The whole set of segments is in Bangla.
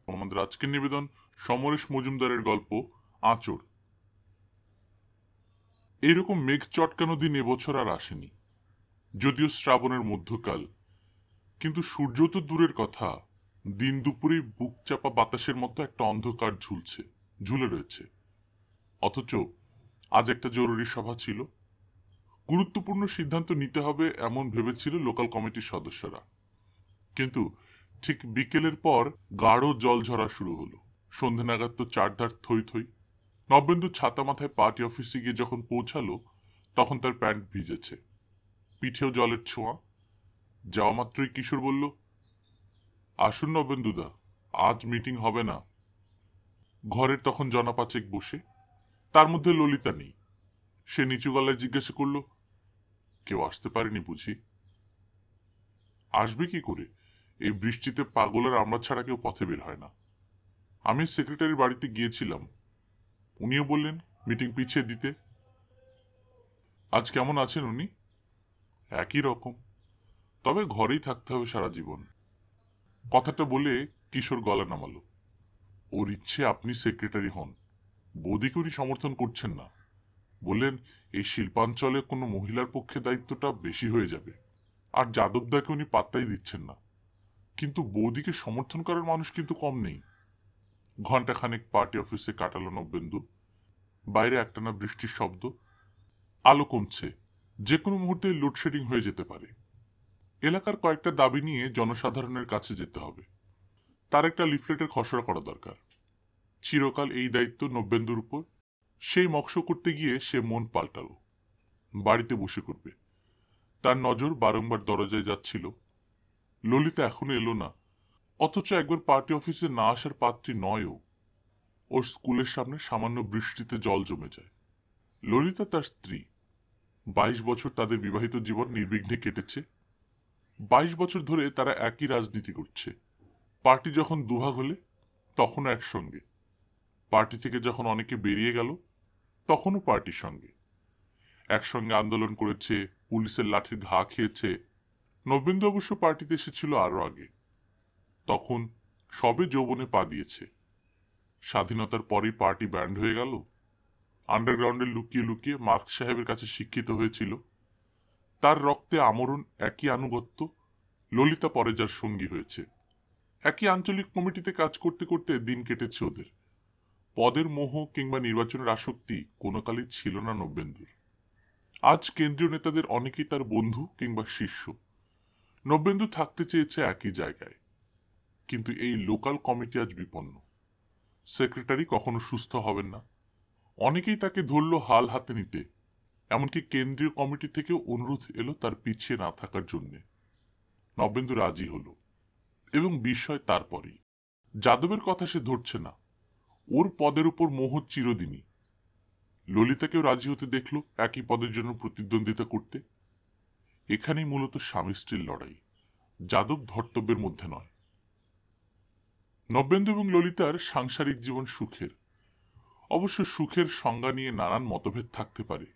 আমাদের আজকের নিবেদন সমরেশ মজুমদারের গল্প আঁচড়। এইরকম মেঘ চটকানো দিন এবছর আর আসেনি, যদিও শ্রাবণের মধ্যকাল, কিন্তু সূর্য তো দূরের কথা, দিন দুপুরে বুক চাপা বাতাসের মতো একটা অন্ধকার ঝুলে রয়েছে। অথচ আজ একটা জরুরি সভা ছিল, গুরুত্বপূর্ণ সিদ্ধান্ত নিতে হবে এমন ভেবেছিল লোকাল কমিটির সদস্যরা। কিন্তু ঠিক বিকেলের পর গাঢ় জল ঝরা শুরু হলো। সন্ধে নাগাদ তো চারধার থই থই। নবেন্দু ছাতা মাথায় পার্টি অফিসে গিয়ে যখন পৌঁছালো, তখন তার প্যান্ট ভিজেছে, পিঠেও জলের ছোঁয়া। যাওয়া মাত্রই কিশোর বলল, আসুন নবেন্দুদা, আজ মিটিং হবে না। ঘরের তখন জনা পাঁচেক বসে, তার মধ্যে ললিতা নেই। সে নিচু গলায় জিজ্ঞাসা করল, কেউ আসতে পারেনি বুঝি? আসবে কি করে? এই বৃষ্টিতে পাগলের আমরা ছাড়া কেউ পথে বের হয় না। আমি সেক্রেটারির বাড়িতে গিয়েছিলাম, উনিও বললেন মিটিং পিছিয়ে দিতে। আজ কেমন আছেন উনি? একই রকম, তবে ঘরেই থাকতে হবে সারা জীবন। কথাটা বলে কিশোর গলা নামালো। ওর ইচ্ছে আপনি সেক্রেটারি হন। বৌদিকে উনি সমর্থন করছেন না, বললেন এই শিল্পাঞ্চলে কোনো মহিলার পক্ষে দায়িত্বটা বেশি হয়ে যাবে। আর যাদবদাকে উনি পাত্তাই দিচ্ছেন না। কিন্তু বৌদিকে সমর্থন করার মানুষ কিন্তু কম নেই। ঘণ্টাখানেক পার্টি অফিসে কাটালো নবেন্দু। বাইরে একটানা বৃষ্টির শব্দ। আলো কমছে, যে কোনো মুহূর্তে লোডশেডিং হয়ে যেতে পারে। এলাকার কয়েকটা দাবি নিয়ে জনসাধারণের কাছে যেতে হবে। তার একটা লিফলেটের খসড়া করা দরকার। চিরকাল এই দায়িত্ব নবেন্দুর উপর। সেই মকশ করতে গিয়ে সে মন পাল্টাল। বাড়িতে বসে করবে। তার নজর বারংবার দরজায় যাচ্ছিল। ললিতা এখনো এলো না, অথচ একবার পার্টি অফিসে না আসার পাত্রী নয়ও। ওর স্কুলের সামনে সামান্য বৃষ্টিতে জল জমে যায়। ললিতা তার স্ত্রী। 22 বছর তাদের বিবাহিত জীবন নির্বিঘ্নে কেটেছে। 22 বছর ধরে তারা একই রাজনীতি করছে। পার্টি যখন দুভাগ হলে তখনও একসঙ্গে। পার্টি থেকে যখন অনেকে বেরিয়ে গেল, তখনও পার্টির সঙ্গে। একসঙ্গে আন্দোলন করেছে, পুলিশের লাঠির ঘা খেয়েছে। নবেন্দু অবশ্য পার্টিতে এসেছিল আরো আগে। তখন সবে যৌবনে পা দিয়েছে। স্বাধীনতার পরেই পার্টি ব্যান্ড হয়ে গেল। আন্ডারগ্রাউন্ডে লুকিয়ে লুকিয়ে মার্ক সাহেবের কাছে শিক্ষিত হয়েছিল। তার রক্তে আমরণ একই আনুগত্য। ললিতা পরে যার সঙ্গী হয়েছে। একই আঞ্চলিক কমিটিতে কাজ করতে করতে দিন কেটেছে ওদের। পদের মোহ কিংবা নির্বাচনের আসক্তি কোনো কালই ছিল না নবেন্দুর। আজ কেন্দ্রীয় নেতাদের অনেকেই তার বন্ধু কিংবা শিষ্য। নবেন্দু থাকতে চেয়েছে একই জায়গায়, কিন্তু এই লোকাল কমিটি আজ বিপন্ন। সেক্রেটারি কখনো সুস্থ হবেন না। অনেকেই তাকে ধরল হাল হাতে নিতে। এমনকি কেন্দ্রীয় কমিটি থেকেও অনুরোধ এলো তার পিছিয়ে না থাকার জন্যে। নবেন্দু রাজি হল, এবং বিষয় তারপরেই যাদবের কথা সে ধরছে না। ওর পদের উপর মোহ চিরদিনই। ললিতাকেও রাজি হতে দেখল একই পদের জন্য প্রতিদ্বন্দ্বিতা করতে। এখানেই মূলত স্বামী স্ত্রীর লড়াই, যাদব ধর্তব্যের মধ্যে নয়। নবেন্দু এবং ললিতার সাংসারিক জীবন সুখের। অবশ্য সুখের সংজ্ঞা নিয়ে নানান মতভেদ থাকতে পারে।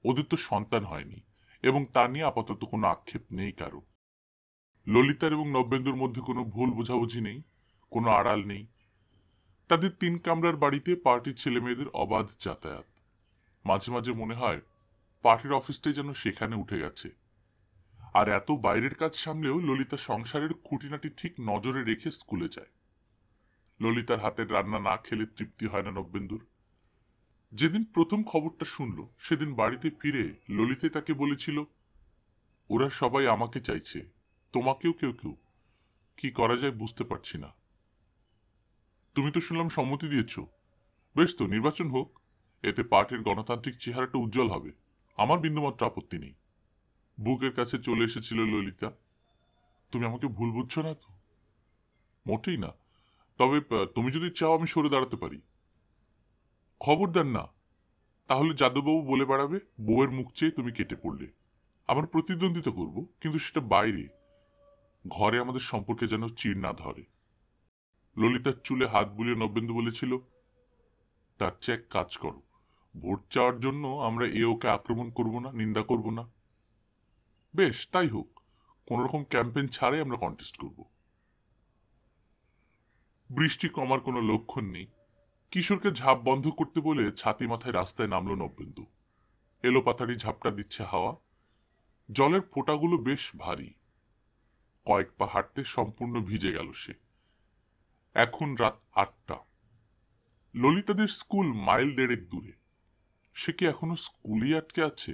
ওদের তো সন্তান হয়নি, এবং তা নিয়ে আপাতত কোনো আক্ষেপ নেই কারো। ললিতার এবং নবেন্দুর মধ্যে কোনো ভুল বোঝাবুঝি নেই, কোনো আড়াল নেই। তাদের 3 কামরার বাড়িতে পার্টির ছেলে মেয়েদের অবাধ যাতায়াত। মাঝে মাঝে মনে হয় পার্টির অফিসটাই যেন সেখানে উঠে গেছে। আর এত বাইরের কাজ সামলেও ললিতা সংসারের খুঁটিনাটি ঠিক নজরে রেখে স্কুলে যায়। ললিতার হাতের রান্না না খেলে তৃপ্তি হয় না নবেন্দুর। যেদিন প্রথম খবরটা শুনল, সেদিন বাড়িতে ফিরে ললিতে তাকে বলেছিল, ওরা সবাই আমাকে চাইছে, তোমাকেও কেউ কেউ। কি করা যায় বুঝতে পারছি না। তুমি তো শুনলাম সম্মতি দিয়েছ। বেশ তো, নির্বাচন হোক। এতে পার্টির গণতান্ত্রিক চেহারাটা উজ্জ্বল হবে। আমার বিন্দুমাত্র আপত্তি নেই। বুকের কাছে চলে এসেছিল ললিতা। তুমি আমাকে ভুল বুঝছো না তো? মোটেই না। তবে তুমি যদি চাও আমি সরে দাঁড়াতে পারি। খবরদার না, তাহলে যাদববাবু বলে বেড়াবে বউয়ের মুখ চেয়ে তুমি কেটে পড়লে। আমার প্রতিদ্বন্দ্বিতা করব, কিন্তু সেটা বাইরে। ঘরে আমাদের সম্পর্কে যেন চিড় না ধরে। ললিতার চুলে হাত বুলিয়ে নবেন্দু বলেছিল, তার চেয়ে এক কাজ করো, ভোট চাওয়ার জন্য আমরা ওকে আক্রমণ করব না, নিন্দা করব না। বেশ, তাই হোক। কোন রকম ক্যাম্পেইন ছাড়াই আমরা কন্টেস্ট করব। বৃষ্টি কমার কোনো লক্ষণ নেই। কিশোরকে ঝাঁপ বন্ধ করতে বলে ছাতি মাথায় রাস্তায় নামল নবেন্দু। এলোপাতাড়ি ঝাপটা দিচ্ছে হাওয়া। জলের ফোঁটাগুলো বেশ ভারী। কয়েক পা হাঁটতে সম্পূর্ণ ভিজে গেল সে। এখন রাত 8টা। ললিতাদের স্কুল মাইল দেড়েক দূরে। সে কি এখনো স্কুলেই আটকে আছে?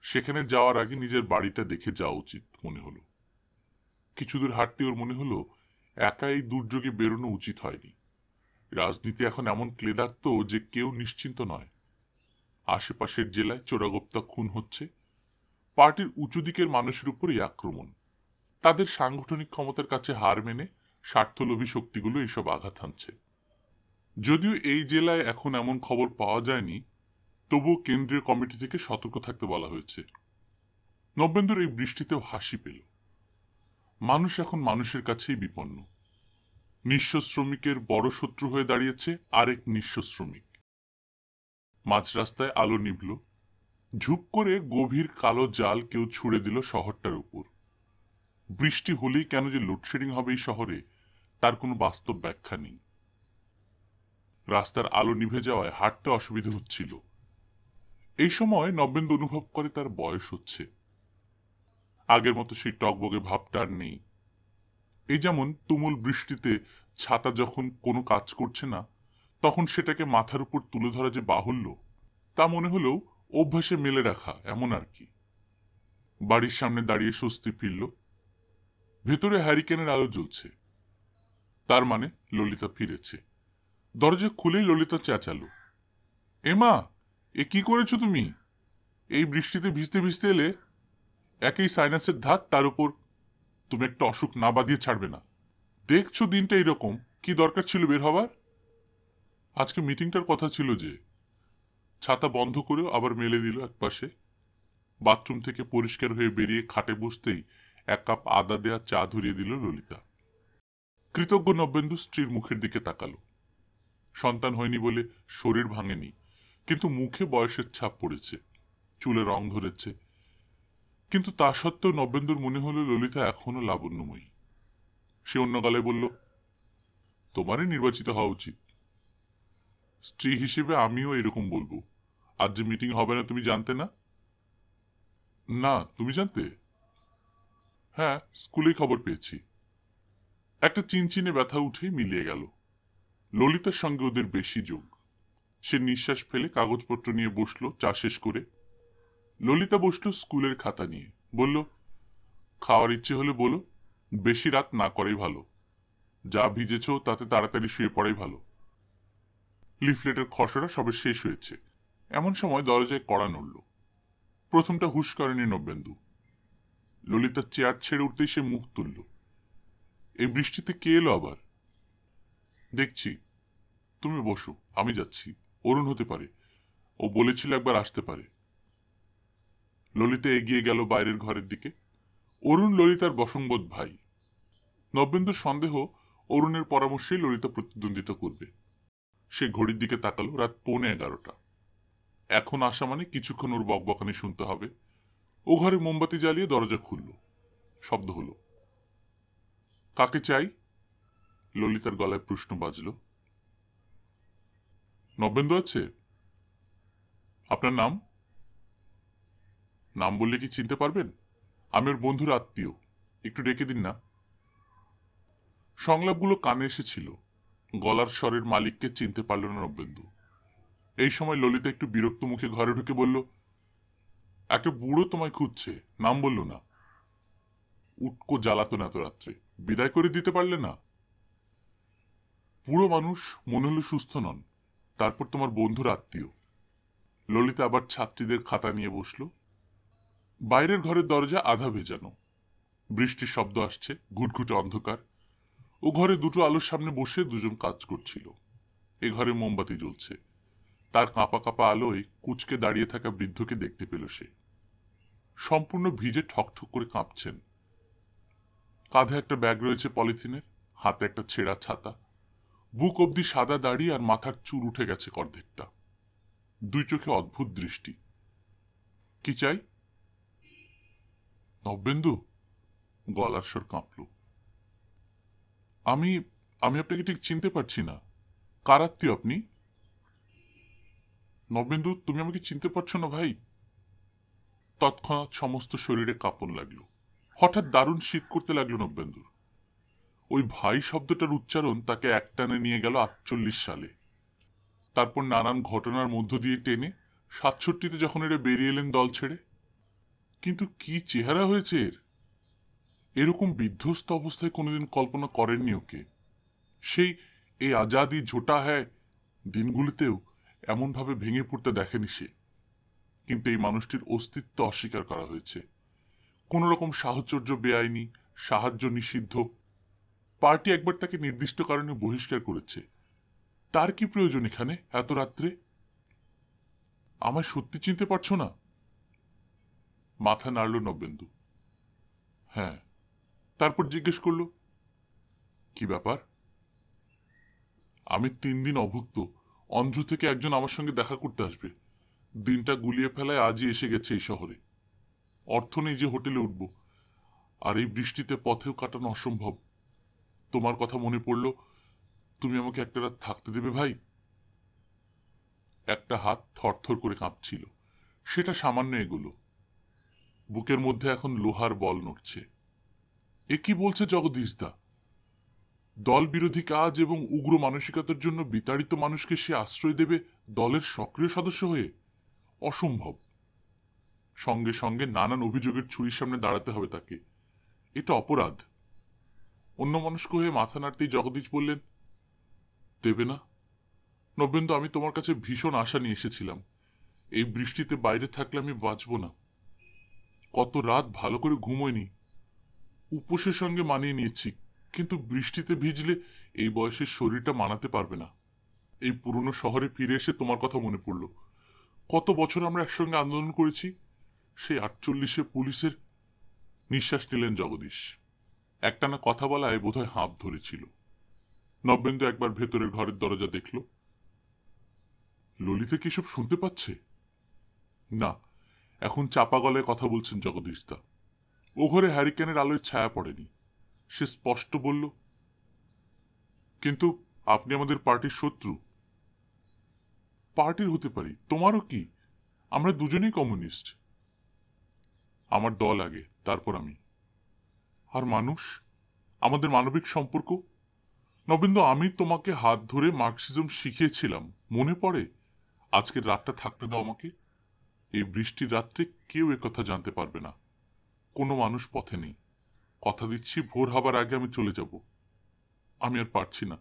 সেখানে যাওয়ার আগে নিজের বাড়িটা দেখে যাওয়া উচিত মনে হলো। কিছুদূর হাঁটতে ওর মনে হলো একা এই দুর্যোগে বেরোনো উচিত হয়নি। রাজনীতি এখন এমন ক্লেদাক্ত যে কেউ নিশ্চিন্ত নয়। আশেপাশের জেলায় চোরাগোপ্তা খুন হচ্ছে। পার্টির উঁচু দিকের মানুষের উপরই আক্রমণ। তাদের সাংগঠনিক ক্ষমতার কাছে হার মেনে স্বার্থলোভী শক্তিগুলো এইসব আঘাত হানছে। যদিও এই জেলায় এখন এমন খবর পাওয়া যায়নি, তবুও কেন্দ্রীয় কমিটি থেকে সতর্ক থাকতে বলা হয়েছে। নবেন্দুর এই বৃষ্টিতেও হাসি পেল। মানুষ এখন মানুষের কাছেই বিপন্ন। নিঃস্ব শ্রমিকের বড় শত্রু হয়ে দাঁড়িয়েছে আরেক নিঃস্ব শ্রমিক। মাঝ রাস্তায় আলো নিভল। ঝুপ করে গভীর কালো জাল কেউ ছুড়ে দিল শহরটার উপর। বৃষ্টি হলেই কেন যে লোডশেডিং হবে এই শহরে, তার কোনো বাস্তব ব্যাখ্যা নেই। রাস্তার আলো নিভে যাওয়ায় হাঁটতে অসুবিধা হচ্ছিল। এই সময় নবেন্দু অনুভব করে তার বয়স হচ্ছে। আগের মতো সেই টকবগে ভাবটা আর নেই। এই যেমন তুমুল বৃষ্টিতে ছাতা যখন কোনো কাজ করছে না, তখন সেটাকে মাথার উপর তুলে ধরা যে বাহুল্য, তা মনে হলেও অভ্যাসে মেলে রাখা এমন আর কি। বাড়ির সামনে দাঁড়িয়ে স্বস্তি ফিরল। ভেতরে হ্যারিকেনের আলো জ্বলছে। তার মানে ললিতা ফিরেছে। দরজা খুলেই ললিতা চেঁচালো, এমা, এ কি করেছো তুমি? এই বৃষ্টিতে ভিজতে ভিজতে এলে? একই সাইনাসের ধাত, তার উপর তুমি একটা অসুখ না বাঁধিয়ে ছাড়বে না। দেখছো দিনটা এরকম, কি দরকার ছিল বের হবার? আজকে মিটিংটার কথা ছিল যে। ছাতা বন্ধ করেও আবার মেলে দিল একপাশে। বাথরুম থেকে পরিষ্কার হয়ে বেরিয়ে খাটে বসতেই এক কাপ আদা দেয়া চা ধরিয়ে দিল ললিতা। কৃতজ্ঞ নবেন্দু স্ত্রীর মুখের দিকে তাকালো। সন্তান হয়নি বলে শরীর ভাঙেনি, কিন্তু মুখে বয়সের ছাপ পড়েছে, চুলে রং ধরেছে। কিন্তু তা সত্ত্বেও নবেন্দুর মনে হলো ললিতা এখনো লাবণ্যময়ী। সে অন্য গালে বলল, তোমারই নির্বাচিত হওয়া উচিত। স্ত্রী হিসেবে আমিও এরকম বলবো। আজ যে মিটিং হবে না তুমি জানতে না? না, তুমি জানতে? হ্যাঁ, স্কুলেই খবর পেয়েছি। একটা চিনচিনে ব্যথা উঠেই মিলিয়ে গেল। ললিতার সঙ্গে ওদের বেশি যোগ। সে নিঃশ্বাস ফেলে কাগজপত্র নিয়ে বসলো চা শেষ করে। ললিতা বসলো স্কুলের খাতা নিয়ে। বলল, খাওয়ার ইচ্ছে হলে বলো, বেশি রাত না করাই ভালো। যা ভিজেছ তাতে তাড়াতাড়ি শুয়ে পড়াই ভালো। লিফলেটের খসড়া সবে শেষ হয়েছে। এমন সময় দরজায় কড়া নড়ল। প্রথমটা হুঁশ করেনি নবেন্দু। ললিতার চেয়ার ছেড়ে উঠতেই সে মুখ তুলল। এই বৃষ্টিতে কে এলো আবার? দেখছি। তুমি বসো, আমি যাচ্ছি। অরুণ হতে পারে, ও বলেছিল একবার আসতে পারে। ললিতা এগিয়ে গেল বাইরের ঘরের দিকে। অরুণ ললিতার বসংবোধ ভাই। নবেন্দুর সন্দেহ অরুণের পরামর্শেই ললিতা প্রতিদ্বন্দ্বিতা করবে। সে ঘড়ির দিকে তাকালো, রাত 11:15। এখন আসা মানে কিছুক্ষণ ওর বকবকানি শুনতে হবে। ও ঘরে মোমবাতি জ্বালিয়ে দরজা খুলল। শব্দ হলো। কাকে চাই? ললিতার গলায় প্রশ্ন বাজল। নবেন্দু আছে? আপনার নাম? নাম বললে কি চিনতে পারবেন? আমি ওর বন্ধুর আত্মীয়, একটু ডেকে দিন না। সংলাপগুলো কানে এসেছিল। গলার স্বরের মালিককে চিনতে পারল না নবেন্দু। এই সময় ললিতা একটু বিরক্ত মুখে ঘরে ঢুকে বলল, একটা বুড়ো তোমায় খুঁজছে, নাম বলল না। উটকো জ্বালাতন এত রাত্রে, বিদায় করে দিতে পারলে না? বুড়ো মানুষ, মনে হলো সুস্থ নন, তারপর তোমার বন্ধুর আত্মীয়। ললিতা আবার ছাত্রীদের খাতা নিয়ে বসল। বাইরের ঘরের দরজা আধা ভেজানো। বৃষ্টির শব্দ আসছে, ঘুটঘুটে অন্ধকার। ও ঘরে দুটো আলোর সামনে বসে দুজন কাজ করছিল। এ ঘরে মোমবাতি জ্বলছে। তার কাঁপা কাঁপা আলোয় কুচকে দাঁড়িয়ে থাকা বৃদ্ধকে দেখতে পেল সে। সম্পূর্ণ ভিজে ঠকঠক করে কাঁপছেন। কাঁধে একটা ব্যাগ রয়েছে পলিথিনের, হাতে একটা ছেঁড়া ছাতা। বুক অবধি সাদা দাড়ি আর মাথার চুল উঠে গেছে অর্ধেকটা। দুই চোখে অদ্ভুত দৃষ্টি। কি চাই? নবেন্দু, গলার স্বর কাঁপল। আমি আমি আপনাকে ঠিক চিনতে পারছি না। কার আত্মীয় আপনি? নবেন্দু, তুমি আমাকে চিনতে পারছো না ভাই? তৎক্ষণাৎ সমস্ত শরীরে কাঁপন লাগলো। হঠাৎ দারুণ শীত করতে লাগলো নবেন্দুর। ওই ভাই শব্দটার উচ্চারণ তাকে একটানে নিয়ে গেল 48 সালে। তারপর নানান ঘটনার মধ্য দিয়ে টেনে 67-তে যখন এরা বেরিয়ে এলেন দল ছেড়ে। কিন্তু কি চেহারা হয়েছে এর! এরকম বিধ্বস্ত অবস্থায় কোনোদিন কল্পনা করেননি ওকে। সেই এই আজাদি ঝোটা হ্যায় দিনগুলিতেও এমনভাবে ভেঙে পড়তে দেখেনি সে। কিন্তু এই মানুষটির অস্তিত্ব অস্বীকার করা হয়েছে। কোন রকম সাহচর্য বেআইনি, সাহায্য নিষিদ্ধ। পার্টি একবার তাকে নির্দিষ্ট কারণে বহিষ্কার করেছে। তার কি প্রয়োজন এখানে এত রাত্রে? আমায় সত্যি চিনতে পারছো না? মাথা নাড়ল নবেন্দু। হ্যাঁ। তারপর জিজ্ঞেস করল, কি ব্যাপার? আমি 3 দিন অভুক্ত। অন্ধ্র থেকে একজন আমার সঙ্গে দেখা করতে আসবে। দিনটা গুলিয়ে ফেলায় আজই এসে গেছে এই শহরে। অর্থ নেই যে হোটেলে উঠব, আর এই বৃষ্টিতে পথেও কাটানো অসম্ভব। তোমার কথা মনে পড়ল, তুমি আমাকে একটা রাত থাকতে দেবে ভাই? একটা হাত থরথর করে কাঁপছিল। সেটা সামান্য এগুলো। বুকের মধ্যে এখন লোহার বল নড়ছে। এ কি বলছে জগদীশদা? দল বিরোধী কাজ এবং উগ্র মানসিকতার জন্য বিতাড়িত মানুষকে সে আশ্রয় দেবে দলের সক্রিয় সদস্য হয়ে? অসম্ভব। সঙ্গে সঙ্গে নানান অভিযোগের ছুরির সামনে দাঁড়াতে হবে তাকে। এটা অপরাধ। অন্যমনস্ক হয়ে মাথা নাড়তেই জগদীশ বললেন, দেবে না? নবেন্দু, আমি তোমার কাছে ভীষণ আশা নিয়ে এসেছিলাম। এই বৃষ্টিতে বাইরে থাকলে আমি বাঁচব না। কত রাত ভালো করে ঘুমোয়নি। উপোসের সঙ্গে মানিয়ে নিয়েছি, কিন্তু বৃষ্টিতে ভিজলে এই বয়সের শরীরটা মানাতে পারবে না। এই পুরনো শহরে ফিরে এসে তোমার কথা মনে পড়ল। কত বছর আমরা একসঙ্গে আন্দোলন করেছি। সেই 48-এ পুলিশের। নিঃশ্বাস নিলেন জগদীশ। একটানা কথা বলায় বোধহয় হাঁপ ধরেছিল। নবেন্দু একবার ভেতরের ঘরের দরজা দেখল। ললিতা কি সব শুনতে পাচ্ছে? না, এখন চাপা গলায় কথা বলছেন জগদীশদা। ও ঘরে হ্যারিকেনের আলোয় ছায়া পড়েনি। সে স্পষ্ট বলল, কিন্তু আপনি আমাদের পার্টির শত্রু। পার্টির হতে পারি, তোমারও কি? আমরা দুজনেই কমিউনিস্ট। আমার দল আগে, তারপর আমি। আর মানুষ, আমাদের মানবিক সম্পর্ক। নবেন্দু, আমি তোমাকে হাত ধরে মার্কসিজম শিখিয়েছিলাম, মনে পড়ে? আজকের রাতটা থাকতে দাও আমাকে। এই বৃষ্টির রাত্রে কেউ একথা জানতে পারবে না। কোনো মানুষ পথে নেই। কথা দিচ্ছি, ভোর হবার আগে আমি চলে যাব। আমি আর পারছি না,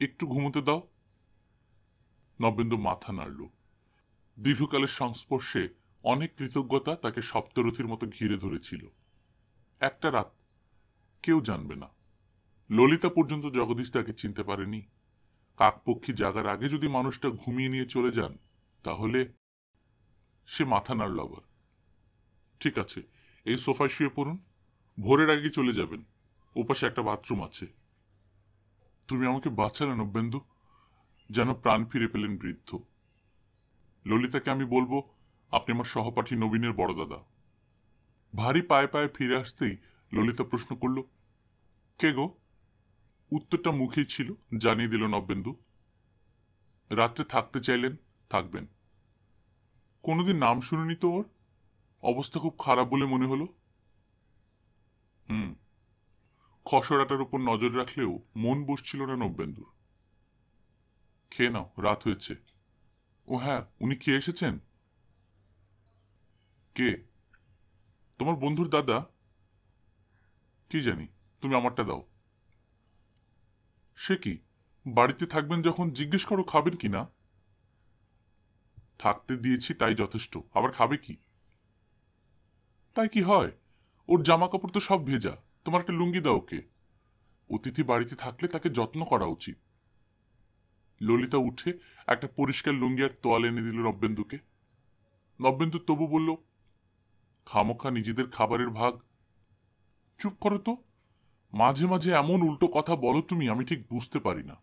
একটু ঘুমোতে দাও। নবেন্দু মাথা নাড়ল। দীর্ঘকালের সংস্পর্শে অনেক কৃতজ্ঞতা তাকে সপ্তরথীর মতো ঘিরে ধরেছিল। একটা রাত, কেউ জানবে না। ললিতা পর্যন্ত জগদীশ তাকে চিনতে পারেনি। কাকপক্ষী জাগার আগে যদি মানুষটা ঘুমিয়ে নিয়ে চলে যান, তাহলে। সে মাথা নাড়ল আবার। ঠিক আছে, এই সোফায় শুয়ে পড়ুন। ভোরের আগে চলে যাবেন। ওপাশে একটা বাথরুম আছে। তুমি আমাকে বাঁচালে নবেন্দু। যেন প্রাণ ফিরে পেলেন বৃদ্ধ। ললিতাকে আমি বলবো, আপনি আমার সহপাঠী নবীনের বড় দাদা। ভারী পায়ে পায়ে ফিরে আসতেই ললিতা প্রশ্ন করল, কে গো? উত্তরটা মুখেই ছিল, জানিয়ে দিল নবেন্দু। রাত্রে থাকতে চাইলেন, থাকবেন। কোনোদিন নাম শুনিনি তো ওর। অবস্থা খুব খারাপ বলে মনে হলো। হুম। খসড়াটার উপর নজর রাখলেও মন বসছিল না নবেন্দুর। খেয়ে নাও, রাত হয়েছে। ও হ্যাঁ, উনি খেয়ে এসেছেন? কে? তোমার বন্ধুর দাদা? কি জানি, তুমি আমারটা দাও। সে কি, বাড়িতে থাকবেন যখন জিজ্ঞেস করো খাবেন কি না। থাকতে দিয়েছি তাই যথেষ্ট, আবার খাবে কি? তাই কি হয়? ওর জামা কাপড় তো সব ভেজা। তোমার একটা লুঙ্গি দাও ওকে। অতিথি বাড়িতে থাকলে তাকে যত্ন করা উচিত। ললিতা উঠে একটা পরিষ্কার লুঙ্গি আর তোয়াল এনে দিল নবেন্দুকে। নবেন্দু তবু বলল, খামোখা নিজেদের খাবারের ভাগ। চুপ করো তো। মাঝে মাঝে এমন উল্টো কথা বলো তুমি, আমি ঠিক বুঝতে পারি না।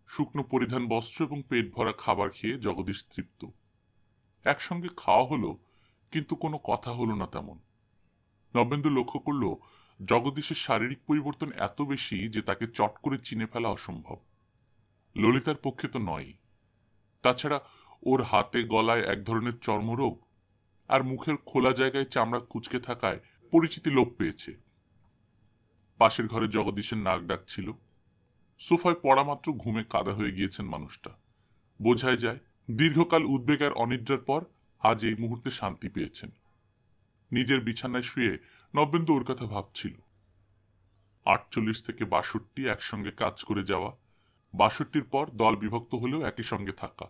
শুকনো পরিধান বস্ত্র এবং পেট ভরা খাবার খেয়ে জগদীশ তৃপ্ত। একসঙ্গে খাওয়া হলো, কিন্তু কোনো কথা হলো না তেমন। নবেন্দু লক্ষ্য করল জগদীশের শারীরিক পরিবর্তন এত বেশি যে তাকে চট করে চিনে ফেলা অসম্ভব। ললিতার পক্ষে তো নয়। তাছাড়া ওর হাতে গলায় এক ধরনের চর্মরোগ, আর মুখের খোলা জায়গায় চামড়া কুঁচকে থাকায় পরিচিতি লোপ পেয়েছে। পাশের ঘরে জগদীশের নাক ডাকছিল। সোফায় পড়া মাত্র ঘুমে কাদা হয়ে গিয়েছেন মানুষটা। বোঝাই যায় দীর্ঘকাল উদ্বেগ আর অনিদ্রার পর আজ এই মুহূর্তে শান্তি পেয়েছেন। নিজের বিছানায় শুয়ে নবেন্দু ওর কথা ভাবছিল। 48 থেকে 62 একসঙ্গে কাজ করে যাওয়া, 62 পর দল বিভক্ত হলেও একই সঙ্গে থাকা,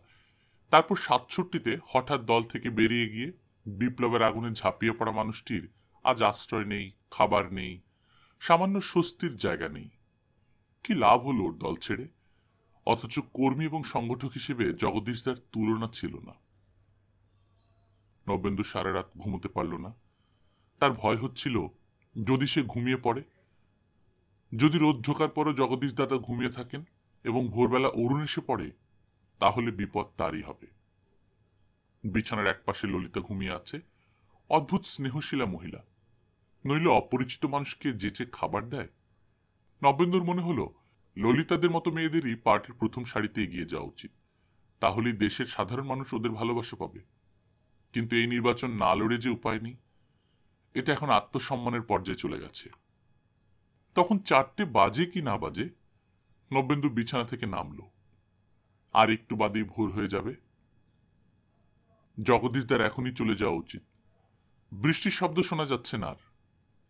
তারপর 67-তে হঠাৎ দল থেকে বেরিয়ে গিয়ে বিপ্লবের আগুনে ঝাঁপিয়ে পড়া মানুষটির আজ আশ্রয় নেই, খাবার নেই, সামান্য স্বস্তির জায়গা নেই। কি লাভ হলো ওর দল ছেড়ে? অথচ কর্মী এবং সংগঠক হিসেবে জগদীশদার তুলনা ছিল না। নবেন্দু সারা রাত ঘুমোতে পারল না। তার ভয় হচ্ছিল যদি সে ঘুমিয়ে পড়ে, যদি রোদ ঢোকার পরও জগদীশ দাদা ঘুমিয়ে থাকেন এবং ভোরবেলা অরুণ এসে পড়ে, তাহলে বিপদ তারই হবে। বিছানার একপাশে ললিতা ঘুমিয়ে আছে, অদ্ভুত স্নেহশীলা মহিলা। নইলে অপরিচিত মানুষকে যেচে খাবার দেয়। নবেন্দুর মনে হলো ললিতাদের মতো মেয়েদেরই পার্টির প্রথম সারিতে এগিয়ে যাওয়া উচিত। তাহলেই দেশের সাধারণ মানুষ ওদের ভালোবাসা পাবে। কিন্তু এই নির্বাচন না লড়ে যে উপায় নেই। এটা এখন আত্মসম্মানের পর্যায়ে চলে গেছে। তখন 4টে বাজে কি না বাজে, নবেন্দু বিছানা থেকে নামল। আর একটু বাদেই ভোর হয়ে যাবে। জগদীশদার এখনই চলে যাওয়া উচিত। বৃষ্টির শব্দ শোনা যাচ্ছে না আর।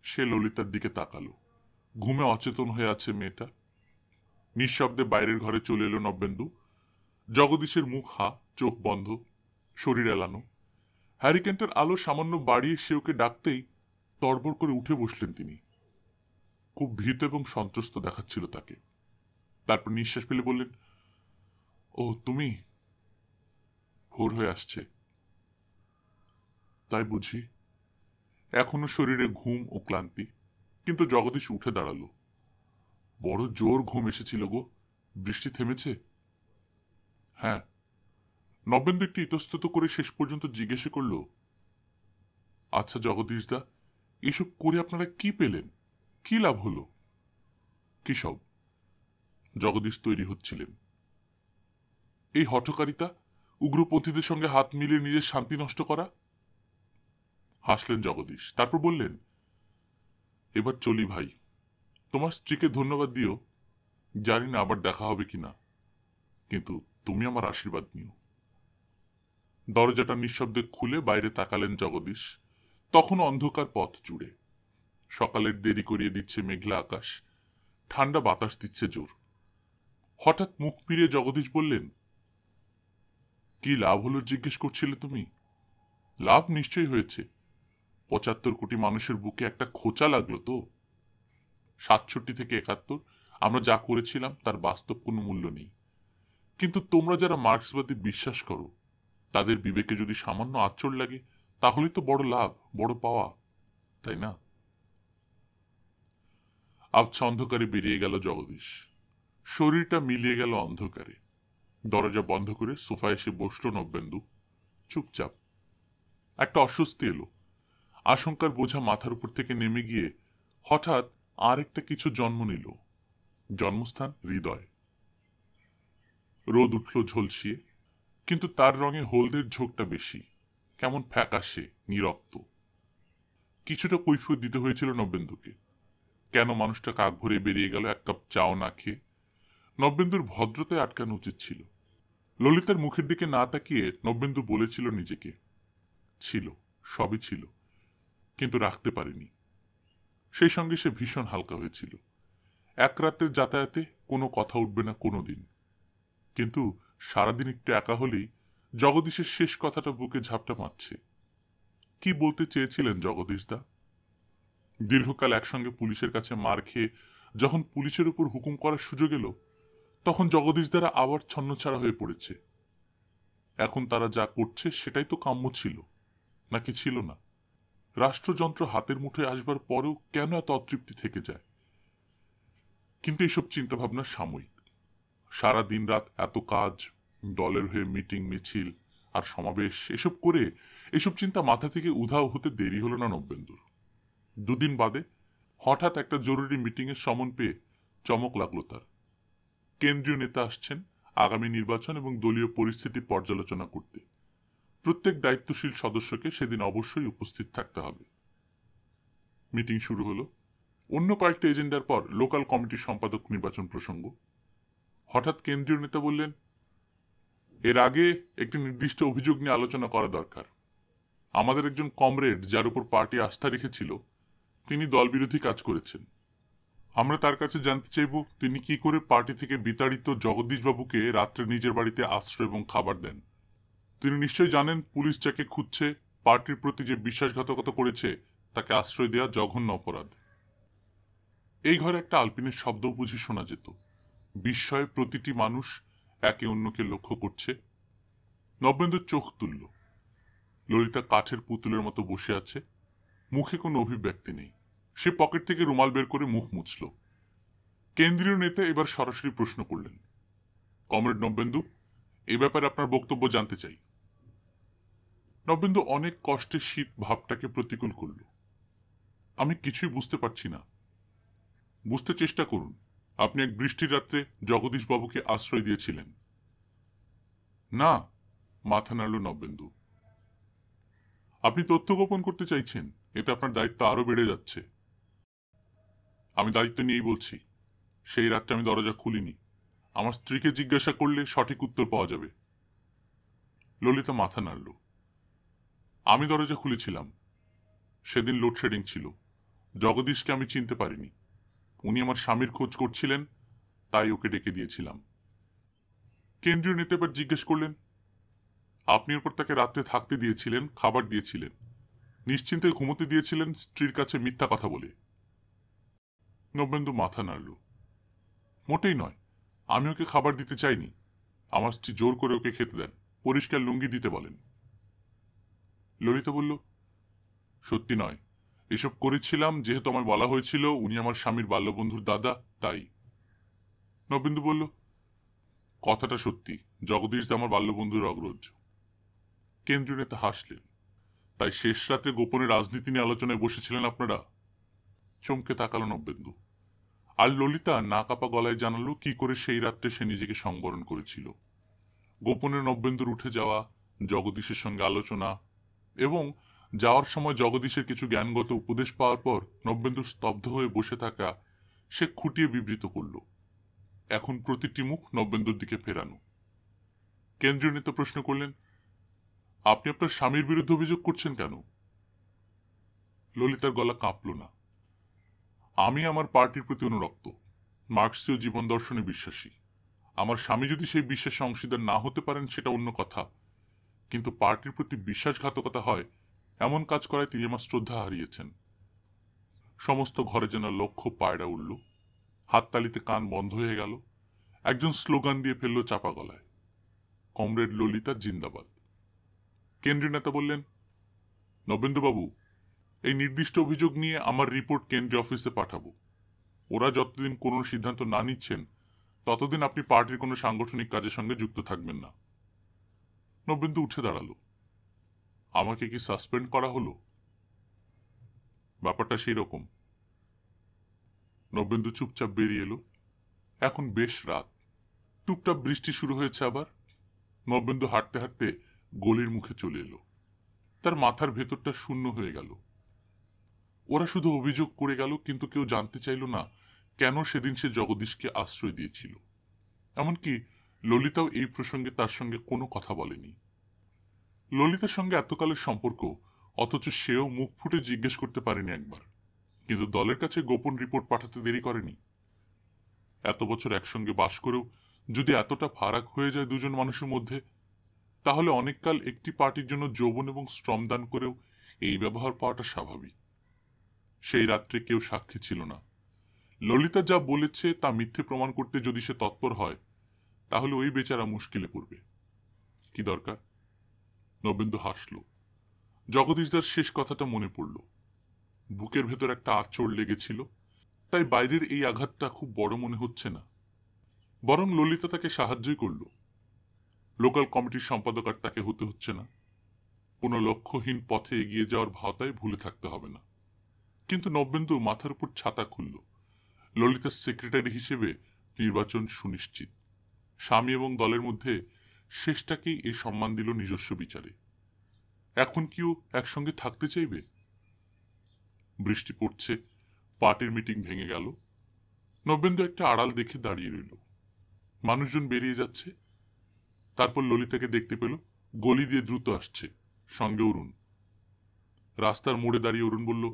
সে ললিতার দিকে তাকালো। ঘুমে অচেতন হয়ে আছে মেয়েটা। নিঃশব্দে বাইরের ঘরে চলে এলো নবেন্দু। জগদীশের মুখ হা, চোখ বন্ধ, শরীর এলানো। হ্যারিকেনটার আলো সামান্য বাড়িয়ে সে ওকে ডাকতেই তড়বড় করে উঠে বসলেন তিনি। খুব ভীত এবং সন্ত্রস্ত দেখাচ্ছিল তাকে। তারপর নিঃশ্বাস ফেলে বললেন, ও তুমি? ভোর হয়ে আসছে তাই বুঝি? এখনো শরীরে ঘুম ও ক্লান্তি, কিন্তু জগদীশ উঠে দাঁড়ালো। বড় জোর ঘুম এসেছিল গো। বৃষ্টি থেমেছে? হ্যাঁ। নবেন্দু একটু ইতস্তত করে শেষ পর্যন্ত জিজ্ঞেস করল, আচ্ছা জগদীশদা, এসব করে আপনারা কি পেলেন? কি লাভ হলো? কি সব? জগদীশ তৈরি হচ্ছিলেন। এই হঠকারিতা, উগ্রপন্থীদের সঙ্গে হাত মিলিয়ে নিজের শান্তি নষ্ট করা। হাসলেন জগদীশ। তারপর বললেন, এবার চলি ভাই। তোমার স্ত্রীকে ধন্যবাদ দিও। জানি না আবার দেখা হবে কিনা, কিন্তু তুমি আমার আশীর্বাদ নিও। দরজাটা নিঃশব্দে খুলে বাইরে তাকালেন জগদীশ। তখন অন্ধকার পথ জুড়ে। সকালের দেরি করিয়ে দিচ্ছে মেঘলা আকাশ, ঠান্ডা বাতাস দিচ্ছে জোর। হঠাৎ মুখ ফিরিয়ে জগদীশ বললেন, কি লাভ হলো জিজ্ঞেস করছিলে তুমি? লাভ নিশ্চয়ই হয়েছে। 75 কোটি মানুষের বুকে একটা খোঁচা লাগলো তো। 67 থেকে 71 আমরা যা করেছিলাম তার বাস্তব কোনো মূল্য নেই। কিন্তু তোমরা যারা মার্ক্সবাদী বিশ্বাস করো, তাদের বিবেকে যদি সামান্য আঁচড় লাগে, তাহলেই তো বড় লাভ, বড় পাওয়া, তাই না? আবছা অন্ধকারে বেরিয়ে গেল জগদীশ। শরীরটা মিলিয়ে গেল অন্ধকারে। দরজা বন্ধ করে সোফায় এসে বসল নবেন্দু। চুপচাপ। একটা অস্বস্তি এলো। আশঙ্কার বোঝা মাথার উপর থেকে নেমে গিয়ে হঠাৎ আর একটা কিছু জন্ম নিল। জন্মস্থান হৃদয়। রোদ উঠল ঝলসিয়ে, কিন্তু তার রঙে হলদের ঝোঁকটা বেশি, কেমন ফ্যাকাশে, নিরক্ত। কিছুটা কৈফিয়ত দিতে হয়েছিল নবেন্দুকে। কেন মানুষটা কাক ভরে বেরিয়ে গেল এক কাপ চাও না খেয়ে? নবেন্দুর ভদ্রতায় আটকানো উচিত ছিল। ললিতার মুখের দিকে না তাকিয়ে নবেন্দু বলেছিল নিজেকে, ছিল, সবই ছিল, কিন্তু রাখতে পারেনি। সেই সঙ্গে সে ভীষণ হালকা হয়েছিল। এক রাতের যাতায়াতে কোনো কথা উঠবে না কোনো দিন, কিন্তু সারাদিন একটু একা হলেই জগদীশের শেষ কথাটা বুকে ঝাপটা মারছে। কি বলতে চেয়েছিলেন জগদীশদা? দীর্ঘকাল একসঙ্গে পুলিশের কাছে মার খেয়ে যখন পুলিশের উপর হুকুম করার সুযোগ এলো, তখন জগদীশদারা আবার ছন্নছাড়া হয়ে পড়েছে। এখন তারা যা করছে সেটাই তো কাম্য ছিল, নাকি ছিল না? রাষ্ট্রযন্ত্র হাতের মুঠোয় আসবার পরেও কেন এত অতৃপ্তি থেকে যায়? কিন্তু এইসব চিন্তাভাবনা সাময়িক। সারা দিন রাত এত কাজ, দলের হয়ে মিটিং, মিছিল আর সমাবেশ, এসব করে এসব চিন্তা মাথা থেকে উধাও হতে দেরি হলো না নবেন্দুর। দুদিন বাদে হঠাৎ একটা জরুরি মিটিংয়ের সমন পেয়ে চমক লাগলো তার। কেন্দ্রীয় নেতা আসছেন আগামী নির্বাচন এবং দলীয় পরিস্থিতি পর্যালোচনা করতে। প্রত্যেক দায়িত্বশীল সদস্যকে সেদিন অবশ্যই উপস্থিত থাকতে হবে। মিটিং শুরু হলো। অন্য কয়েকটা এজেন্ডার পর লোকাল কমিটির সম্পাদক নির্বাচন প্রসঙ্গ। হঠাৎ কেন্দ্রীয় নেতা বললেন, এর আগে একটি নির্দিষ্ট অভিযোগ নিয়ে আলোচনা করা দরকার। আমাদের একজন কমরেড যার উপর পার্টি আস্থা রেখেছিল, তিনি দলবিরোধী কাজ করেছেন। আমরা তার কাছে জানতে চাইব তিনি কি করে পার্টি থেকে বিতাড়িত জগদীশবাবুকে রাত্রে নিজের বাড়িতে আশ্রয় এবং খাবার দেন। তিনি নিশ্চয়ই জানেন পুলিশ যাকে খুঁজছে, পার্টির প্রতি যে বিশ্বাসঘাতকতা করেছে, তাকে আশ্রয় দেওয়া জঘন্য অপরাধ। এই ঘরে একটা আলপিনের শব্দ বুঝি শোনা যেত। বিস্ময়ে প্রতিটি মানুষ একে অন্যকে লক্ষ্য করছে। নবেন্দু চোখ তুলল। ললিতা কাঠের পুতুলের মতো বসে আছে, মুখে কোনো অভিব্যক্তি নেই। সে পকেট থেকে রুমাল বের করে মুখ মুছল। কেন্দ্রীয় নেতা এবার সরাসরি প্রশ্ন করলেন, কমরেড নবেন্দু, এ ব্যাপারে আপনার বক্তব্য জানতে চাই। নবেন্দু অনেক কষ্টে শীত ভাবটাকে প্রতিকূল করল। আমি কিছুই বুঝতে পারছি না। বুঝতে চেষ্টা করুন। আপনি এক বৃষ্টির রাত্রে জগদীশবাবুকে আশ্রয় দিয়েছিলেন। না, মাথা নাড়ল নবেন্দু। আপনি তথ্য গোপন করতে চাইছেন, এতে আপনার দায়িত্ব আরো বেড়ে যাচ্ছে। আমি দায়িত্ব নিয়েই বলছি, সেই রাত্রে আমি দরজা খুলিনি। আমার স্ত্রীকে জিজ্ঞাসা করলে সঠিক উত্তর পাওয়া যাবে। ললিতা মাথা নাড়ল। আমি দরজা খুলেছিলাম। সেদিন লোডশেডিং ছিল। জগদীশকে আমি চিনতে পারিনি। উনি আমার স্বামীর খোঁজ করছিলেন, তাই ওকে ডেকে দিয়েছিলাম। কেন্দ্রীয় নেতা এবার জিজ্ঞেস করলেন, আপনি ওপর তাকে রাত্রে থাকতে দিয়েছিলেন, খাবার দিয়েছিলেন, নিশ্চিন্তে ঘুমোতে দিয়েছিলেন স্ত্রীর কাছে মিথ্যা কথা বলে। নবেন্দু মাথা নাড়ল। মোটেই নয়। আমি ওকে খাবার দিতে চাইনি। আমার স্ত্রী জোর করে ওকে খেতে দেন, পরিষ্কার লুঙ্গি দিতে বলেন। ললিতা বলল, সত্যি নয়। এসব করেছিলাম যেহেতু আমায় বলা হয়েছিল উনি আমার স্বামীর বাল্যবন্ধুর দাদা, তাই। নবেন্দু বলল, কথাটা সত্যি। জগদীশ আমার বাল্যবন্ধুর অগ্রজ। কেন্দ্রীয় নেতা হাসলেন। তাই শেষ রাতে গোপনে রাজনীতি নিয়ে আলোচনায় বসেছিলেন আপনারা? চমকে তাকালো নবেন্দু। আর ললিতা না কাপা গলায় জানালো কি করে সেই রাত্রে সে নিজেকে সংবরণ করেছিল। গোপনে নবেন্দুর উঠে যাওয়া, জগদীশের সঙ্গে আলোচনা এবং যাওয়ার সময় জগদীশের কিছু জ্ঞানগত উপদেশ পাওয়ার পর নবেন্দুর স্তব্ধ হয়ে বসে থাকা সে খুঁটিয়ে বিবৃত করল। এখন প্রতিটি মুখ নবেন্দুর দিকে ফেরানো। কেন্দ্রীয় নেতা প্রশ্ন করলেন, আপনি আপনার স্বামীর বিরুদ্ধে অভিযোগ করছেন কেন? ললিতার গলা কাঁপল না। আমি আমার পার্টির প্রতি অনুরক্ত, মার্কসীয় জীবন দর্শনে বিশ্বাসী। আমার স্বামী যদি সেই বিশ্বাসে অংশীদার না হতে পারেন সেটা অন্য কথা, কিন্তু পার্টির প্রতি বিশ্বাসঘাতকতা হয় এমন কাজ করায় তিনি আমার শ্রদ্ধা হারিয়েছেন। সমস্ত ঘরে যেন লক্ষ্য পায়রা উঠল। হাততালিতে কান বন্ধ হয়ে গেল। একজন স্লোগান দিয়ে ফেলল চাপা গলায়, কমরেড ললিতা জিন্দাবাদ। কেন্দ্রীয় নেতা বললেন, নবেন্দুবাবু, এই নির্দিষ্ট অভিযোগ নিয়ে আমার রিপোর্ট কেন্দ্রীয় অফিসে পাঠাবো। ওরা যতদিন কোনো সিদ্ধান্ত না নিচ্ছেন ততদিন আপনি পার্টির কোনো সাংগঠনিক কাজের সঙ্গে যুক্ত থাকবেন না। নবেন্দু উঠে দাঁড়ালো। আমাকে কি সাসপেন্ড করা হলো? ব্যাপারটা সেই রকম। নবেন্দু চুপচাপ বেরিয়ে এলো। এখন বেশ রাত। টুপটাপ বৃষ্টি শুরু হয়েছে আবার। নবেন্দু হাঁটতে হাঁটতে গলির মুখে চলে এলো। তার মাথার ভেতরটা শূন্য হয়ে গেল। ওরা শুধু অভিযোগ করে গেল, কিন্তু কেউ জানতে চাইল না কেন সেদিন সে জগদীশকে আশ্রয় দিয়েছিল। এমনকি ললিতাও এই প্রসঙ্গে তার সঙ্গে কোনো কথা বলেনি। ললিতার সঙ্গে এতকালের সম্পর্ক, অথচ সেও মুখ ফুটে জিজ্ঞেস করতে পারেনি একবার। কিন্তু দলের কাছে গোপন রিপোর্ট পাঠাতে দেরি করেনি। এত বছর একসঙ্গে বাস করেও যদি এতটা ফারাক হয়ে যায় দুজন মানুষের মধ্যে, তাহলে অনেককাল একটি পার্টির জন্য যৌবন এবং শ্রম দান করেও এই ব্যবহার পাওয়াটা স্বাভাবিক। সেই রাত্রে কেউ সাক্ষী ছিল না। ললিতা যা বলেছে তা মিথ্যে প্রমাণ করতে যদি সে তৎপর হয়, তাহলে ওই বেচারা মুশকিলে পড়বে। কি দরকার? নবেন্দু হাসল। জগদীশদার শেষ কথাটা মনে পড়ল। বুকের ভেতর একটা আঁচড় লেগেছিল, তাই বাইরের এই আঘাতটা খুব বড় মনে হচ্ছে না। বরং ললিতা তাকে সাহায্যই করল। লোকাল কমিটির সম্পাদক আর তাকে হতে হচ্ছে না। কোনো লক্ষ্যহীন পথে এগিয়ে যাওয়ার ভাওতায় ভুলে থাকতে হবে না। কিন্তু নবেন্দু মাথার উপর ছাতা খুলল। ললিতার সেক্রেটারি হিসেবে নির্বাচন সুনিশ্চিত। স্বামী এবং দলের মধ্যে শেষটাকেই এই সম্মান দিল নিজস্ব বিচারে। এখন কিও একসঙ্গে থাকতে চাইবে? বৃষ্টি পড়ছে, পার্টির মিটিং ভেঙে গেল। নবেন্দু একটা আড়াল দেখে দাঁড়িয়ে রইল। মানুষজন বেরিয়ে যাচ্ছে। তারপর ললিতাকে দেখতে পেল, গলি দিয়ে দ্রুত আসছে, সঙ্গে অরুণ। রাস্তার মোড়ে দাঁড়িয়ে অরুণ বলল,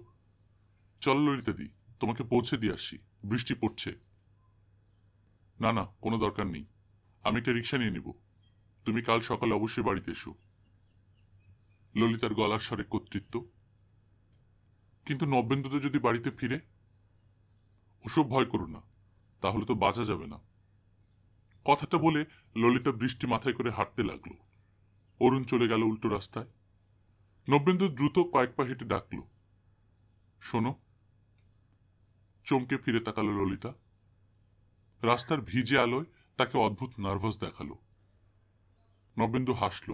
চল ললিতাদি, তোমাকে পৌঁছে দিয়ে আসি, বৃষ্টি পড়ছে। না না, কোনো দরকার নেই, আমি একটা রিক্সা নিয়ে নিব, তুমি কাল সকালে অবশ্যই বাড়িতে এসো। ললিতার গলার স্বরে কর্তৃত্ব। কিন্তু নবেন্দু তো যদি বাড়িতে ফিরে? ওসব ভয় করো না, তাহলে তো বাঁচা যাবে না। কথাটা বলে ললিতা বৃষ্টি মাথায় করে হাঁটতে লাগলো। অরুণ চলে গেল উল্টো রাস্তায়। নবেন্দু দ্রুত কয়েক পা হেঁটে ডাকল, শোনো। চমকে ফিরে তাকালো ললিতা। রাস্তার ভিজে আলোয় তাকে অদ্ভুত নার্ভাস দেখালো। নবেন্দু হাসল,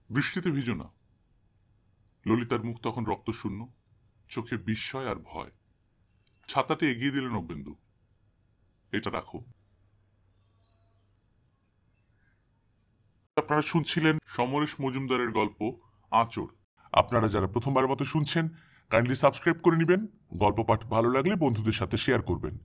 বৃষ্টিতে ভিজো না। ললিতার মুখ তখন রক্তশূন্য, চোখে বিস্ময় আর ভয়। ছাতাটা এগিয়ে দিল নবেন্দু, এটা রাখো। আপনারা শুনছিলেন সমরেশ মজুমদারের গল্প আঁচড়। আপনারা যারা প্রথমবার মতো শুনছেন, কাইন্ডলি সাবস্ক্রাইব করে নেবেন। গল্প পাঠ ভালো লাগলে বন্ধুদের সাথে শেয়ার করবেন।